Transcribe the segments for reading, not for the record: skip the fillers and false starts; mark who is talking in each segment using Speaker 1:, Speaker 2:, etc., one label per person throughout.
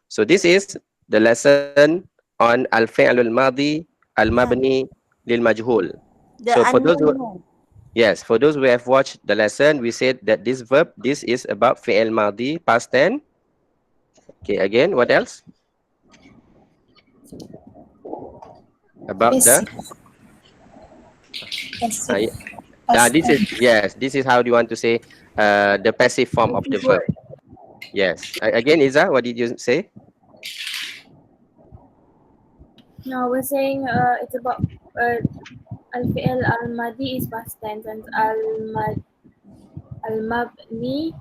Speaker 1: So this is the lesson on الفعل الماضي المبني للمجهول.
Speaker 2: The
Speaker 1: So for those who,
Speaker 2: unknown.
Speaker 1: yes, for those who have watched the lesson, we said that this verb, this is about fi'il madi, past tense. Okay, again, what else? About the
Speaker 3: Passive.
Speaker 1: this is, yes, this is how do you want to say the passive form of the verb. Yes. Again, Iza, what did you say?
Speaker 4: No, we're saying it's about al-fi'l al-madi is past tense and al-mabni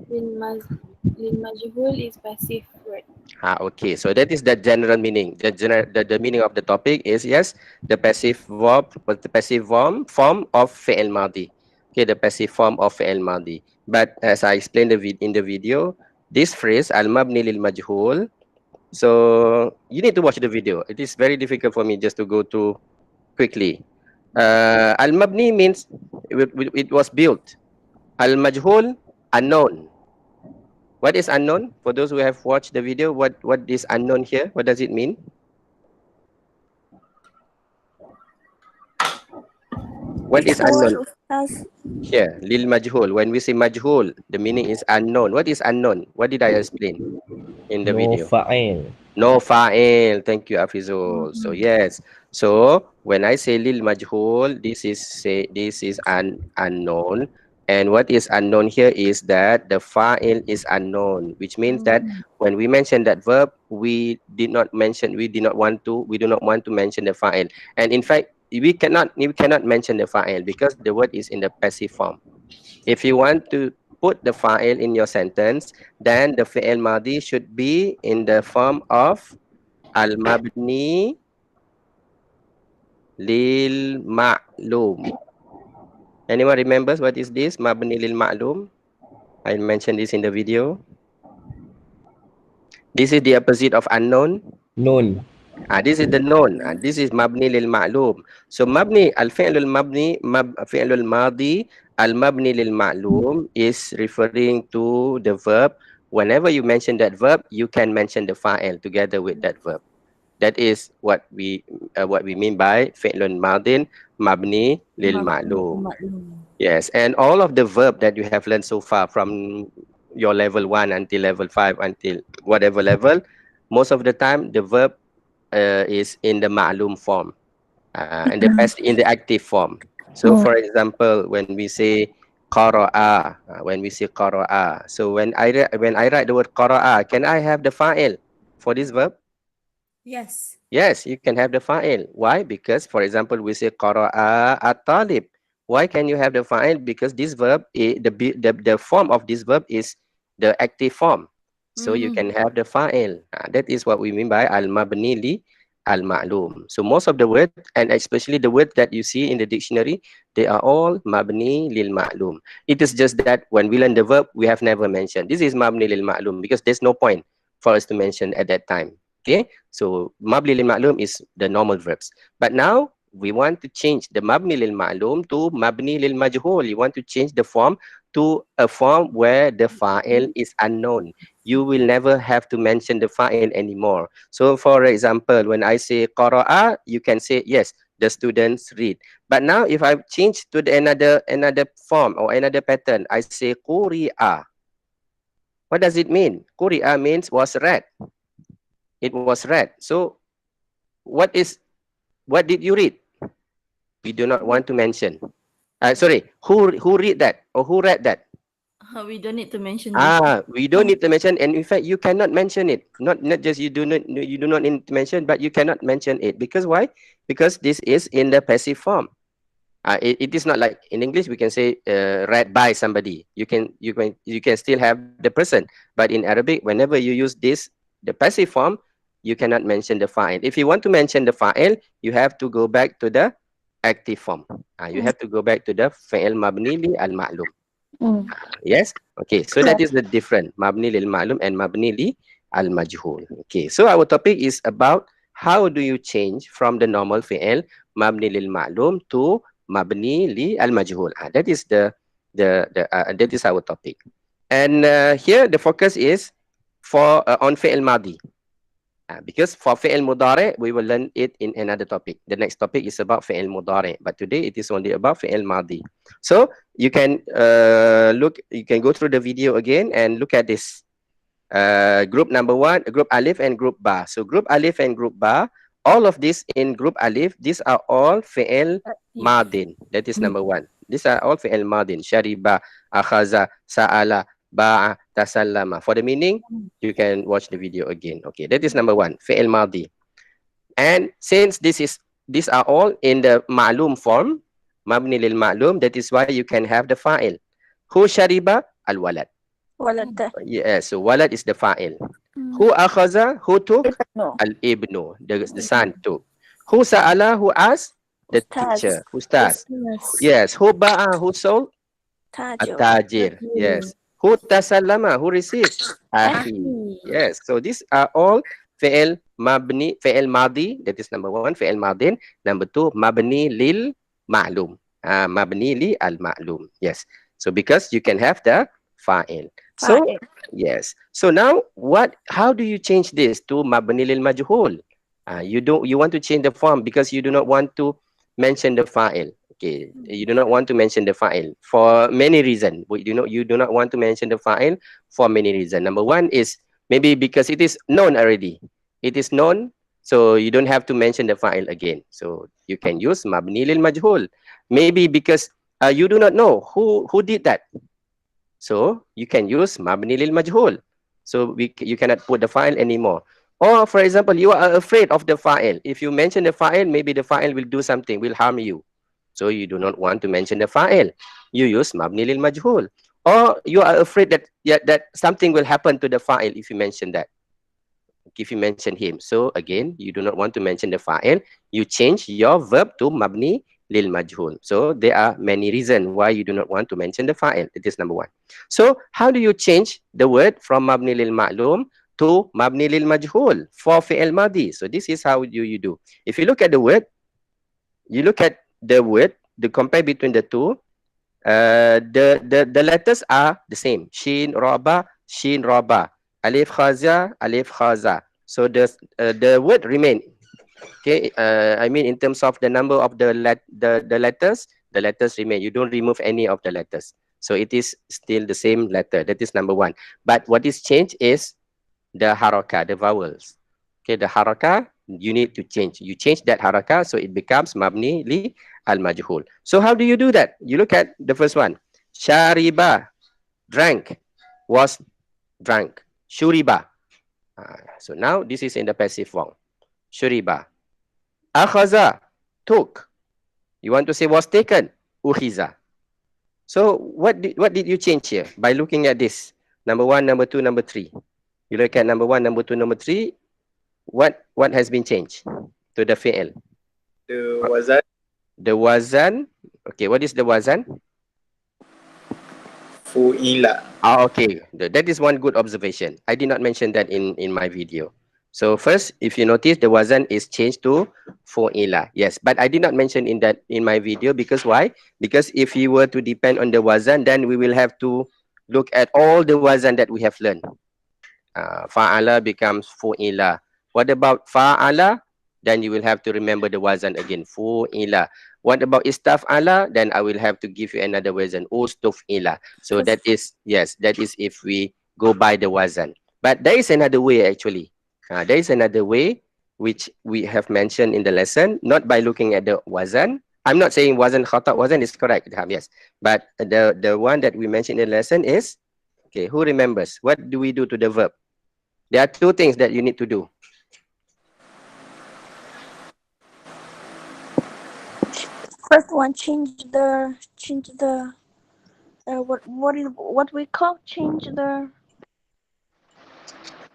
Speaker 4: lil-majhul is passive word.
Speaker 1: Okay, so that is the general meaning. The meaning of the topic is, yes, the passive verb, but the passive form of fi'il madi. Okay, the passive form of fi'il madi. But as I explained in the video, this phrase al-mabni lil majhul. So you need to watch the video. It is very difficult for me just to go through quickly. Al-mabni means it was built. Al-majhul, unknown. What is unknown? For those who have watched the video, what is unknown here? What does it mean? What is unknown here? Lil majhul. When we say majhul, the meaning is unknown. What is unknown? What did I explain in the video?
Speaker 5: fa'il.
Speaker 1: No fa'il. Thank you, Afizul. So yes. So when I say lil majhul, this is unknown. And what is unknown here is that the fa'il is unknown, which means that when we mention that verb, we do not want to mention the fa'il. And in fact, we cannot mention the fa'il because the word is in the passive form. If you want to put the fa'il in your sentence, then the fi'il madi should be in the form of al-mabni lil ma'lum. Anyone remembers what is this? Mabni lil ma'lum. I mentioned this in the video. This is the opposite of unknown.
Speaker 5: Known.
Speaker 1: This is the known. This is mabni lil ma'lum. So mabni, al-fi'l al-mabni, fi'l al-madi, al-mabni lil ma'lum is referring to the verb. Whenever you mention that verb, you can mention the fa'il together with that verb. That is what we mean by fi'lun madin mabni lil ma'lum. Yes, and all of the verb that you have learned so far from your level 1 until level 5 until whatever level, most of the time the verb is in the ma'lum form, and the best in the active form. So for example, when we say qara'a, so when I write the word qara'a, can I have the fa'il for this verb?
Speaker 3: Yes.
Speaker 1: Yes, you can have the fa'il. Why? Because, for example, we say qara'a at-talib. Why can you have the fa'il? Because this verb, the form of this verb is the active form. So you can have the fa'il. That is what we mean by al-mabni li al-ma'lum. So most of the words, and especially the words that you see in the dictionary, they are all mabni lil ma'lum. It is just that when we learn the verb, we have never mentioned this is mabni lil ma'lum because there's no point for us to mention at that time. Okay, so mabni lil ma'lum is the normal verbs. But now we want to change the mabni lil ma'lum to mabni lil majhul. You want to change the form to a form where the fa'il is unknown. You will never have to mention the fa'il anymore. So for example, when I say qara'a, you can say yes, the students read. But now if I change to another form or another pattern, I say quri'a. What does it mean? Quri'a means was read. It was read. So what did you read? We do not want to mention. Sorry, who read that or who read that?
Speaker 2: We don't need to mention this.
Speaker 1: We don't need to mention, and in fact you cannot mention it. Not just you do not need to mention, but you cannot mention it. Because why? Because this is in the passive form. It is not like in English we can say read by somebody. You can still have the person, but in Arabic, whenever you use this, the passive form, you cannot mention the fa'il. If you want to mention the fa'il, you have to go back to the active form. You have to go back to the fi'il mabni li al-ma'lum. Yes? Okay, so that is the difference. Mabni lil ma'lum and mabni li al-majhul. Okay, so our topic is about how do you change from the normal fi'il mabni lil ma'lum to mabni li al-majhul. That is that is our topic. And here the focus is on fi'il madi. Because for fi'il mudari, we will learn it in another topic. The next topic is about fi'il mudari, but today it is only about fi'il madi. So you can you can go through the video again and look at this. Group number 1, group alif and group ba. So group alif and group ba, all of this in group alif, these are all fi'il madin. That is number 1. These are all fi'il madin. Shariba, akhaza, sa'ala, ba'a, tasallama. For the meaning, you can watch the video again. Okay, that is number 1, fi'il madi. And since these are all in the ma'lum form, mabni lil ma'lum, that is why you can have the fa'il. Who shariba? Al walad.
Speaker 3: ولد.
Speaker 1: Yes, so walad is the fa'il. Who akhaza? Who took?
Speaker 3: No.
Speaker 1: Al ibnu, the son took. Who sa'ala? Who asked? The
Speaker 3: Ustaz.
Speaker 1: teacher. Ustaz.
Speaker 4: Yes.
Speaker 1: Yes. Who ba'a? Who sold?
Speaker 3: Tajur.
Speaker 1: At-tajir. Yes. Who tasallama? Who received? Ahi. Yes. So these are all fi'il mabni, fi'il madi. That is number 1, fi'il madin. Number 2, mabni lil ma'lum. Mabni li al ma'lum. Yes. So because you can have the fa'il. So
Speaker 3: Fa'il.
Speaker 1: yes. So now how do you change this to mabni lil majhul? You want to change the form because you do not want to mention the fa'il. Okay, you do not want to mention the fa'il for many reasons. You do not want to mention the fa'il for many reasons. Number 1 is maybe because it is known already. It is known, so you don't have to mention the fa'il again. So you can use mabni lil majhul. Maybe because you do not know who did that. So you can use mabni lil majhul. So you cannot put the fa'il anymore. Or for example, you are afraid of the fa'il. If you mention the fa'il, maybe the fa'il will do something, will harm you. So you do not want to mention the fa'il. You use mabni lil majhul. Or you are afraid that something will happen to the fa'il if you mention that. If you mention him. So again, you do not want to mention the fa'il. You change your verb to mabni lil majhul. So there are many reasons why you do not want to mention the fa'il. It is number 1. So how do you change the word from mabni lil ma'lum to mabni lil majhul for fi'il madi? So this is how you do. If you look at the word, the compare between the two, the letters are the same. Shin roba, alif khaza. So the word remain. Okay, I mean in terms of the number of the letters remain. You don't remove any of the letters. So it is still the same letter. That is number 1. But what is changed is the haraka, the vowels. Okay, the haraka, you need to change. You change that haraka, so it becomes mabni li al majhul. So how do you do that? You look at the first one. Shariba, drank, was drunk. Shuriba. So now this is in the passive form. Shuriba. Akhaza, took. You want to say was taken. Ukhiza. So what did you change here by looking at this? Number 1, number 2, number 3. You look at number 1, number 2, number 3. What has been changed to the fi'il?
Speaker 5: The wazan.
Speaker 1: The wazan. Okay, what is the wazan?
Speaker 5: Fu'ila.
Speaker 1: Okay. That is one good observation. I did not mention that in my video. So first, if you notice, the wazan is changed to fu'ila. Yes, but I did not mention in my video because why? Because if you were to depend on the wazan, then we will have to look at all the wazan that we have learned. Fa'ala becomes fu'ila. What about fa'ala? Then you will have to remember the wazan again. Fu'ila. What about istaf'ala? Then I will have to give you another wazan. Ustuf'ila. So that is, yes, that is if we go by the wazan. But there is another way actually. There is another way which we have mentioned in the lesson, not by looking at the wazan. I'm not saying wazan khata, wazan is correct, yes. But the one that we mentioned in the lesson is, okay, who remembers? What do we do to the verb? There are 2 things that you need to do.
Speaker 3: First one, change the what we call change the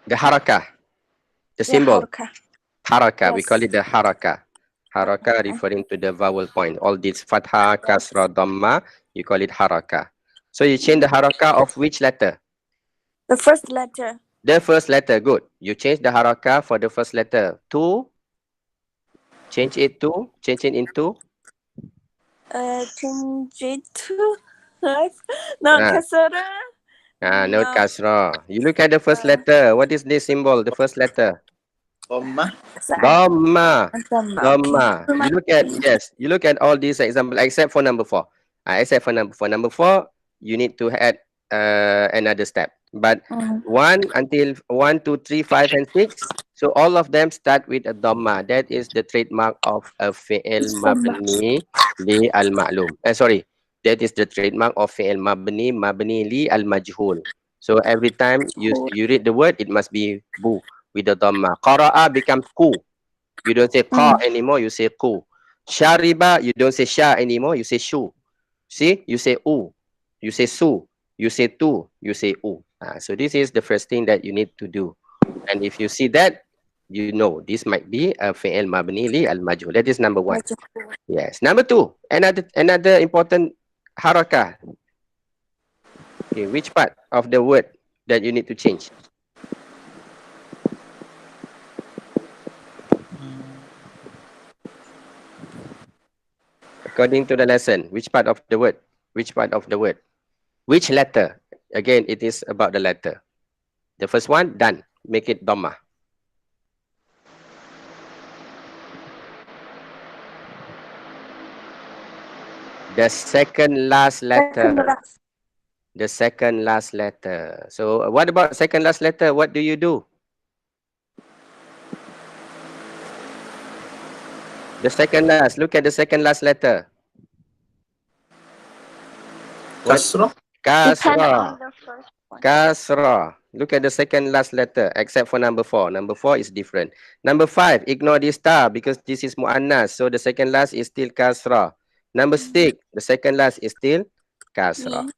Speaker 1: haraka, the symbol. Haraka, we
Speaker 3: Yes.
Speaker 1: call it the haraka. Haraka referring to the vowel point. All these fatha, kasra, dhamma, you call it haraka. So you change the haraka of which letter?
Speaker 3: The first letter.
Speaker 1: The first letter, good. You change the haraka for the first letter to, change it into,
Speaker 3: Change it to no kasra.
Speaker 1: no kasra. You look at the first letter. What is this symbol? The first letter.
Speaker 5: Dhammah.
Speaker 1: Dhamma.
Speaker 3: Dhamma.
Speaker 1: Dhamma. You look at all these examples except for number 4. Except for number 4. Number 4, you need to add another step. But 1 until 1, 2, 3, 5, and 6. So all of them start with a dhamma. That is the trademark of a fi'il mabni li al-ma'lum. Sorry. That is the trademark of fi'il mabni li al-majhul. So every time you read the word, it must be bu with the dhamma. Qara'a becomes ku. You don't say qa anymore, you say ku. Shariba, you don't say sha anymore, you say shu. See, you say u. You say su. You say tu. You say u. So this is the first thing that you need to do. And if you see that, you know this might be a fi'il mabni li al-majhul. That is number 1. Yes. Number 2, another important harakah. Okay, which part of the word that you need to change? According to the lesson, which part of the word? Which part of the word? Which letter? Again, it is about the letter. The first one, done. Make it dhamma. The second last letter. The second last letter. So what about second last letter? What do you do? The second last. Look at the second last letter. What?
Speaker 5: Kasrah.
Speaker 3: Depend
Speaker 1: Kasra.
Speaker 3: on the first one.
Speaker 1: Kasra. Look at the second last letter, except for number 4. Number 4 is different. Number 5, ignore this star because this is mu'annas. So the second last is still kasra. Number 6, the second last is still kasra.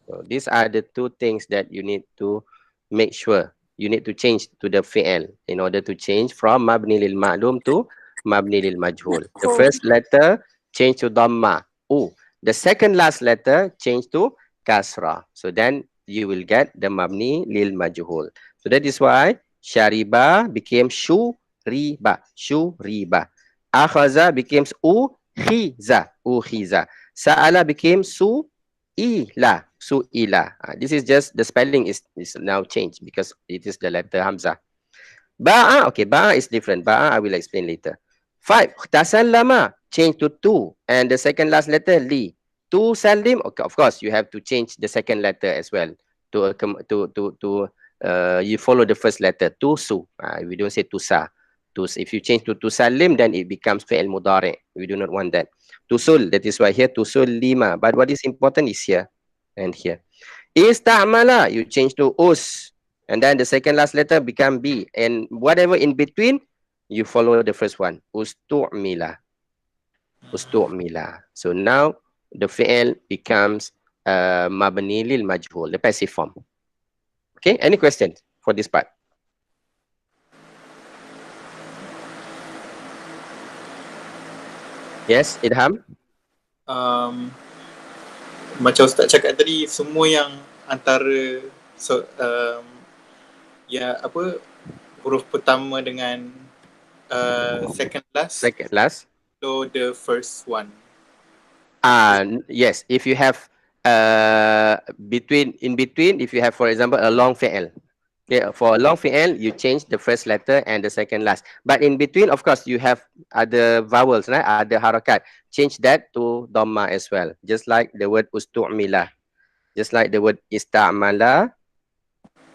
Speaker 1: So these are the 2 things that you need to make sure. You need to change to the fi'al in order to change from mabni lil ma'lum to mabni lil majhul. The first letter change to dhamma. The second last letter change to kasra. So then you will get the mabni lil majhul. So that is why shariba became shuriba. Shuriba. Akhaza becomes ukhiza. Ukhiza. Sa'ala became su'ila. Su'ila. This is just the spelling is now changed because it is the letter hamzah. Ba'a, okay, ba'a is different. Ba'a I will explain later. 5, tasallama, change to tu, and the second last letter li. Tu salim, okay, of course you have to change the second letter as well. You follow the first letter. Tu su. We don't say tu sa. If you change to tu salim, then it becomes fi'il mudari. We do not want that. Tusul, that is why here tusul lima. But what is important is here and here. Istamala, you change to us, and then the second last letter become B, and whatever in between, you follow the first one. Ustu'mila. Ustu'mila. So now the fi'l becomes mabni lil majhul, the passive form. Okay, any questions for this part? Yes, Idham?
Speaker 5: Macam Ustaz cakap tadi, semua yang antara ya apa huruf pertama dengan second last.
Speaker 1: Second last.
Speaker 5: So the first one.
Speaker 1: Yes, if you have in between, if you have, for example, a long fi'l. Okay, for a long fi'l, you change the first letter and the second last. But in between, of course, you have other vowels, right? Other harakat. Change that to dhamma as well. Just like the word ustu'mila. Just like the word ista'mala.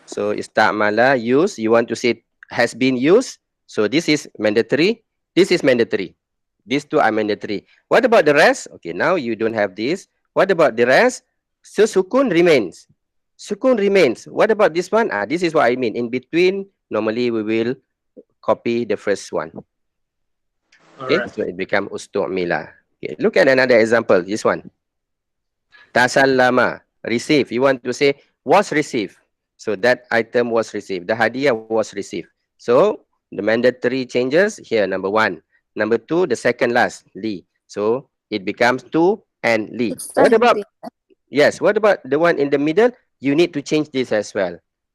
Speaker 1: So ista'mala, use. You want to say has been used. So this is mandatory. This is mandatory. These 2 are mandatory. What about the rest? Okay, now you don't have this. What about the rest? So sukun remains. Sukun remains. What about this one? This is what I mean. In between, normally we will copy the first one. Okay, so it becomes ustu'mila. Okay, look at another example. This one. Tasallama, receive. You want to say was received. So that item was received. The hadiah was received. So the mandatory changes here. Number 1. Number 2, the second last, li. So it becomes tu and li. What about, yes, what about the one in the middle? You need to change this as well.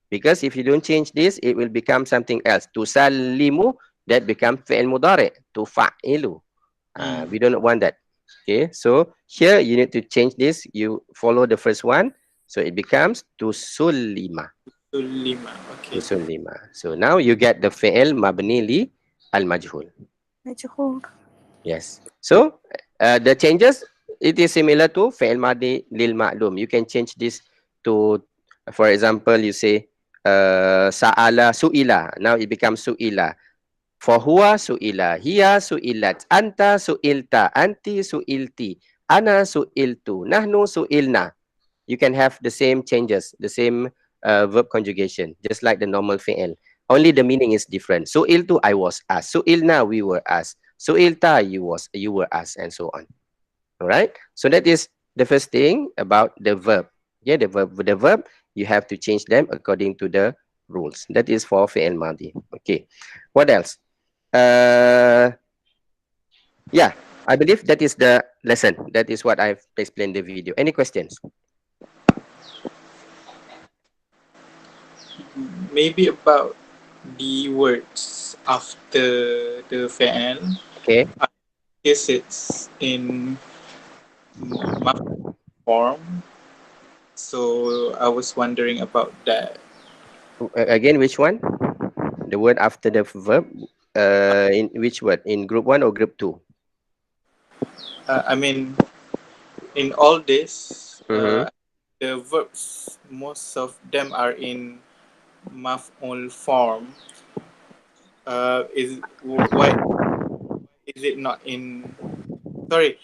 Speaker 1: Because if you don't change this, it will become something else. Tusallimu, that becomes fi'il mudari. Tufa'ilu. We don't want that. Okay, so here you need to change this. You follow the first one. So it becomes tusullima.
Speaker 5: Sulima. Okay.
Speaker 1: Usul 5. So now you get the fi'il mabni li al-majhul.
Speaker 3: مجهول.
Speaker 1: Yes. So the changes, it is similar to fi'il madi lil ma'lum. You can change this to, for example, you say sa'ala su'ila. Now it becomes su'ila. Fahuwa su'ila, hiya su'ilat, anta su'ilta, anti su'ilti, ana su'iltu, nahnu su'ilna. You can have the same changes, the same verb conjugation, just like the normal fi'il. Only the meaning is different. Su'iltu, I was asked. Su'ilna, we were asked. Su'ilta, you were asked, and so on. All right. So that is the first thing about the verb. Yeah, the verb, you have to change them according to the rules. That is for fi'il madi. Okay. What else? Yeah, I believe that is the lesson. That is what I've explained in the video. Any questions?
Speaker 5: Maybe about the words after the fi'il.
Speaker 1: Okay.
Speaker 5: I guess it's in maf form. So I was wondering about that.
Speaker 1: Again, which one? The word after the verb. In which word? In group 1 or group 2?
Speaker 5: I mean, in all this,
Speaker 1: Mhm.
Speaker 5: the verbs, most of them are in maf'ul form. Why is it not in? Sorry,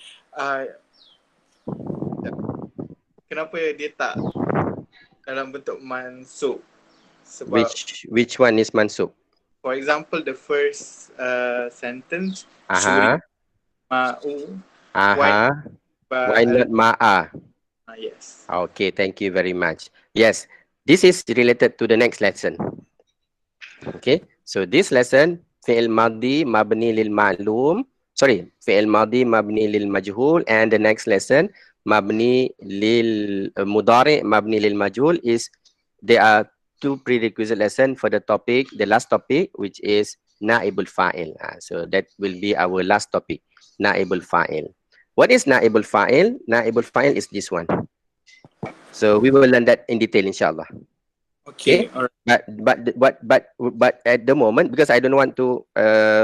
Speaker 5: kenapa dia tak dalam bentuk mansub? Sebab,
Speaker 1: Which one is mansub?
Speaker 5: for example, the first sentence,
Speaker 1: Aha.
Speaker 5: ma'u.
Speaker 1: Aha. Why not ma'a?
Speaker 5: Yes.
Speaker 1: Okay, thank you very much. Yes, this is related to the next lesson. Okay, so this lesson, fi'il madi mabni lil ma'lum. Sorry, fi'il madi mabni lil majhul, and the next lesson, mabni lil mudari mabni lil majhul, is there are two prerequisite lesson for the topic, the last topic, which is naibul fa'il. So that will be our last topic, naibul fa'il. What is naibul fa'il? Naibul fa'il is this one. So we will learn that in detail, inshallah.
Speaker 5: Okay. All right.
Speaker 1: But at the moment, because I don't want to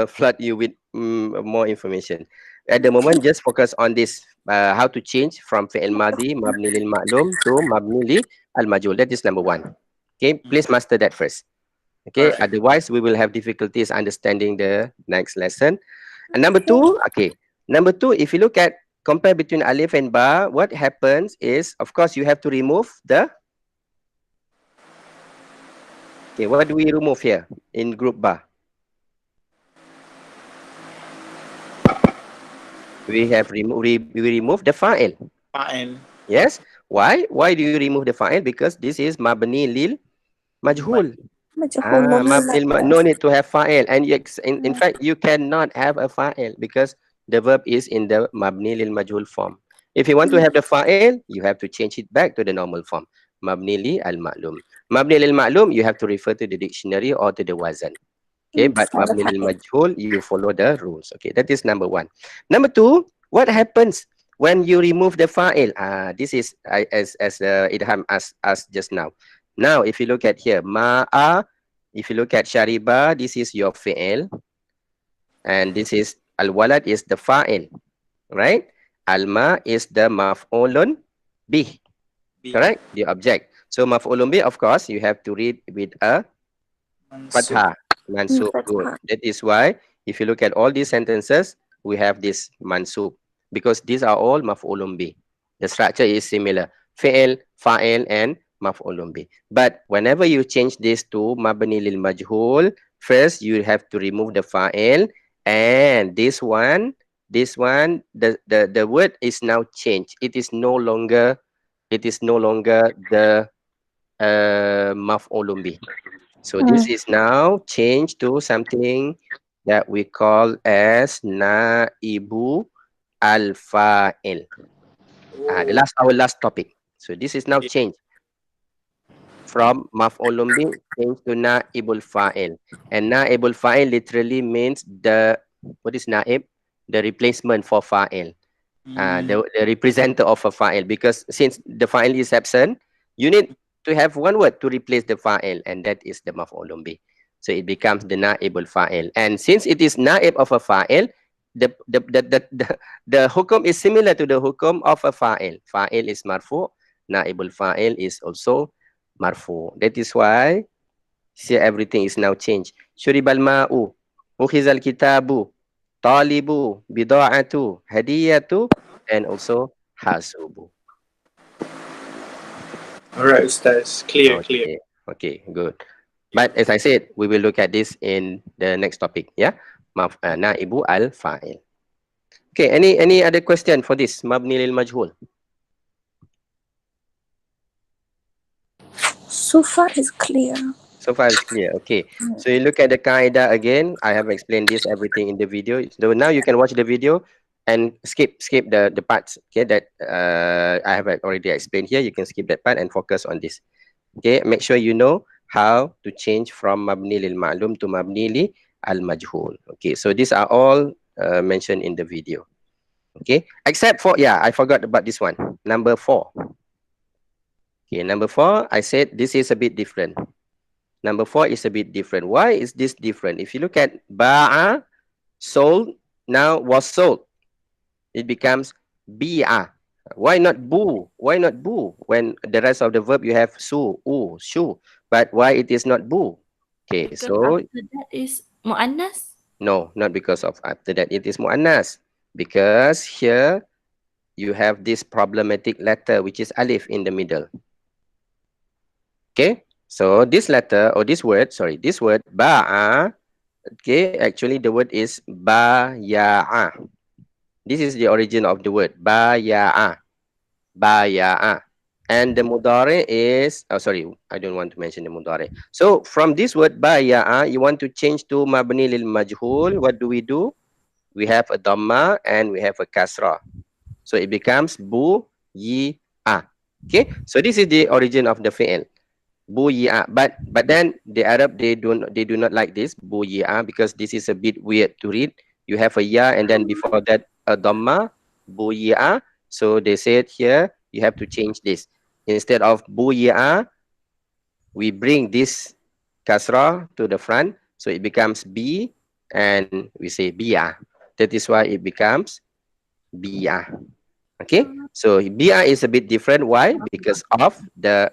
Speaker 1: flood you with more information. At the moment, just focus on this, how to change from fi'il madi mabni lil ma'lum to mabni li al majhul. That is number 1. Okay, please master that first. Okay,
Speaker 5: Alright.
Speaker 1: otherwise we will have difficulties understanding the next lesson. And number 2, okay, number 2, if you look at compare between alif and ba, what happens is, of course, you have to remove the. Okay, what do we remove here in group ba? We have we remove the fa'il.
Speaker 5: Fa'il.
Speaker 1: Yes. Why? Why do you remove the fa'il? Because this is mabni lil majhul.
Speaker 3: مجهول
Speaker 1: No need to have fa'il. And in fact, you cannot have a fa'il because the verb is in the mabni lil majhul form. If you want to have the fa'il, you have to change it back to the normal form. Mabni li al ma'lum. Mabni lil ma'lum, you have to refer to the dictionary or to the wazan. Okay, but mabni lil majhul, you follow the rules. Okay, that is number 1. Number 2, what happens when you remove the fa'il? This is as Idham asked just now. Now, if you look at here, ma'a, if you look at shariba, this is your fi'il. And this is al-walad is the fa'il, right? Alma is the maf'ulun bih, correct? The object. So maf'ulun bih, of course, you have to read with a fathah, mansub. Good. That is why if you look at all these sentences, we have this mansub because these are all maf'ulun bih. The structure is similar. Fi'il, fa'il, and maf'ulun bih. But whenever you change this to mabni lil majhul, first you have to remove the fa'il, and this one, the word is now changed. It is no longer the maf'ulun bih. So this is now changed to something that we call as naibu al-fa'il. Our last topic. So this is now changed from maf'ulun bih changed to naibul fa'il. And naibul fa'il literally means what is naib? The replacement for fa'il. The representative of a fa'il, because since the fa'il is absent, you need to have one word to replace the fa'il, and that is the maf'ulun bih. So it becomes the na'ibul fa'il. And since it is na'ib of a fa'il, the hukum is similar to the hukum of a fa'il. Fa'il is marfu, na'ibul fa'il is also marfu. That is why see, everything is now changed. Shuribal ma'u, ukhizal kitabu, talibu, bida'atu, hadiyatu, and also hasubu.
Speaker 5: Alright, Ustaz. Clear, clear.
Speaker 1: Okay, okay, good. But as I said, we will look at this in the next topic. Yeah, naibu al fa'il. Okay, any other question for this mabni lil majhul?
Speaker 3: So far is clear.
Speaker 1: So far it's clear. Okay, so you look at the qaida again. I have explained this everything in the video. So now you can watch the video and skip the parts. Okay, that I have already explained here. You can skip that part and focus on this. Okay, make sure you know how to change from mabni lil ma'lum to mabni li al majhul. Okay, so these are all mentioned in the video. Okay, except for, yeah, I forgot about this one, number 4. Okay, number 4, I said this is a bit different. Number 4 is a bit different. Why is this different? If you look at ba'a, sold, now was sold, it becomes bi'a. Why not bu? Why not bu? When the rest of the verb you have su, u, shu. But why it is not bu? Okay,
Speaker 2: Because
Speaker 1: so
Speaker 2: after that is mu'annas.
Speaker 1: no, not because of after that it is mu'annas. Because here you have this problematic letter which is alif in the middle. Okay, so this letter or this word, sorry, this word ba'a, okay, actually the word is baya'a. This is the origin of the word baya'a. Baya'a. And the mudari is, oh sorry, I don't want to mention the mudari. So from this word baya'a, you want to change to mabni lil majhul. What do? We have a dhamma and we have a kasra. So it becomes bu yi a. Okay, so this is the origin of the fi'il. Bu yi a. But then the Arab, they do not like this bu yi a, because this is a bit weird to read. You have a ya and then before that a dhamma, bu yi a. So they said here you have to change this. Instead of bu yi a, we bring this kasra to the front, so it becomes b, and we say bi'a. That is why it becomes bi'a. Okay, so bi'a is a bit different. Why? Because of the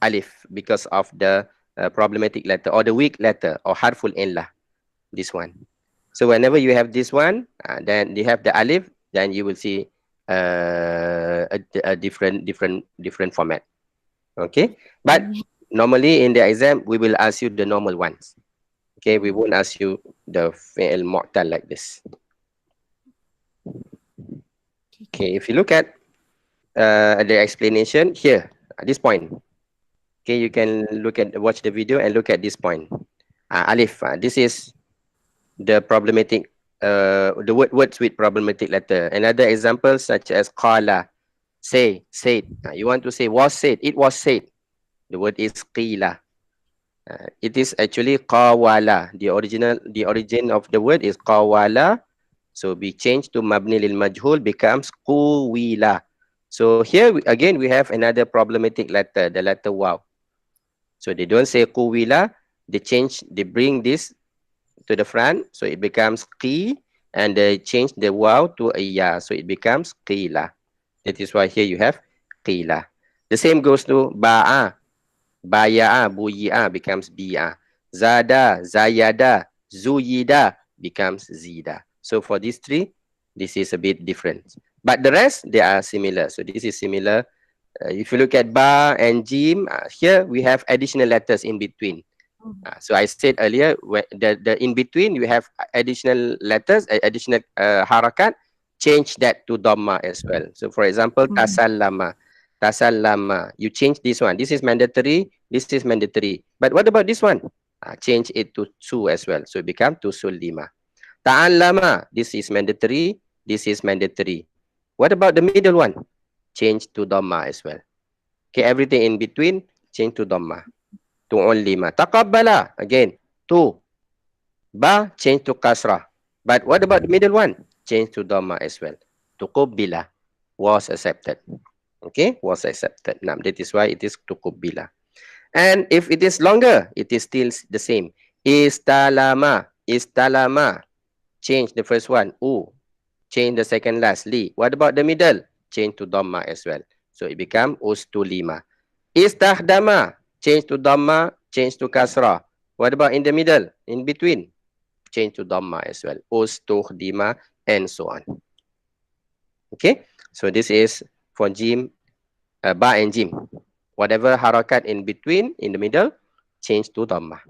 Speaker 1: alif, because of the problematic letter or the weak letter or harful illah. This one. So whenever you have this one, then you have the alif, then you will see a different format. Okay, but normally in the exam we will ask you the normal ones. Okay, we won't ask you the fi'il mu'tal like this. Okay, if you look at the explanation here at this point, okay, you can watch the video and look at this point. Alif, this is the problematic, the words with problematic letter. Another example such as qala, say, said. You want to say was said, it was said. The word is qila. It is actually qawala. The origin of the word is qawala. So we change to mabni lil majhul, becomes quwila. So here again we have another problematic letter, the letter waw. So they don't say quwila, they bring this to the front, so it becomes qi, and they change the waw to a ya, so it becomes qila. That is why here you have qila. The same goes to ba'a. Baya'a, buyi'a becomes bi'a. Zada, zayada, zuyida becomes zida. So for these three, this is a bit different. But the rest, they are similar. So this is similar. If you look at ba and jim, here we have additional letters in between. So I said earlier, the in between, you have additional letters, additional harakat, change that to dhamma as well. So for example, tasallama. Tasallama, you change this one. This is mandatory. This is mandatory. But what about this one? Change it to su as well. So it becomes tusullima. Ta'allama, this is mandatory. This is mandatory. What about the middle one? Change to dhamma as well. Okay, everything in between, change to dhamma. Tu'ullima. Taqabbala, again, tu. Ba, change to kasra. But what about the middle one? Change to dhamma as well. Tuqubbila, was accepted. Okay, was accepted. Now that is why it is tuqubbila. And if it is longer, it is still the same. Istalama, istalama. Change the first one, u. Change the second last, li. What about the middle? Change to dhamma as well. So it become ustulima. Istahdama, change to dhamma, change to kasra. What about in the middle, in between? Change to dhamma as well. Ustuhdima, and so on. Okay, so this is for jim, ba and jim. Whatever harakat in between, in the middle, change to dhamma.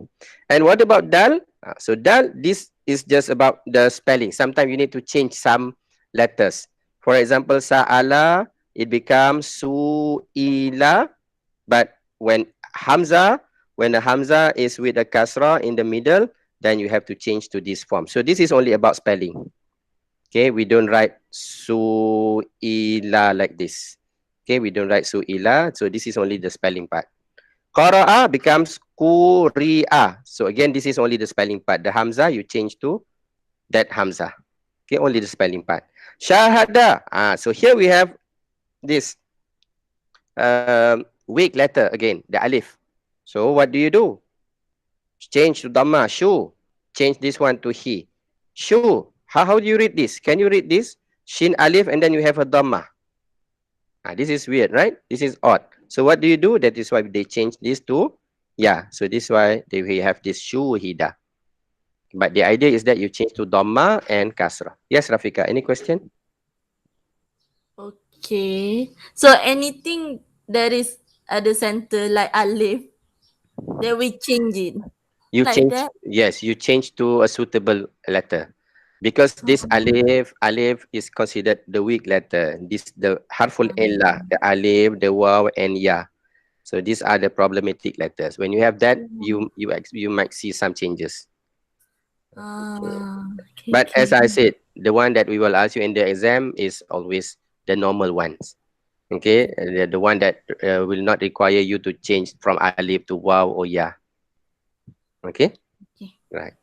Speaker 1: And what about dal? So dal, this is just about the spelling. Sometimes you need to change some letters. For example, sa'ala, it becomes su'ila, but when the hamza is with a kasra in the middle, then you have to change to this form. So this is only about spelling. Okay, we don't write su'ila like this. Okay, we don't write su'ila. So this is only the spelling part. Qara'a becomes quri'a. So again, this is only the spelling part. The hamza, you change to that hamza. Okay, only the spelling part. Shahada. So here we have this weak letter again, the alif. So what do you do? Change to dhamma, shu. Change this one to he. Shu. How do you read this? Can you read this? Shin alif and then you have a dhamma. This is weird, right? This is odd. So what do you do? That is why they change this to ya. So this is why we have this shuhida. But the idea is that you change to dhamma and kasra. Yes, Rafika, any question?
Speaker 2: Okay. So anything that is at the center like alif, then we change it.
Speaker 1: You
Speaker 2: Like
Speaker 1: change,
Speaker 2: that?
Speaker 1: yes, you change to a suitable letter. Because this alif is considered the weak letter. This the harful illah, the alif, the waw, and ya. So these are the problematic letters. When you have that, you might see some changes.
Speaker 2: Okay,
Speaker 1: But as I said, the one that we will ask you in the exam is always the normal ones. Okay, the one that will not require you to change from alif to waw or ya. Okay, right.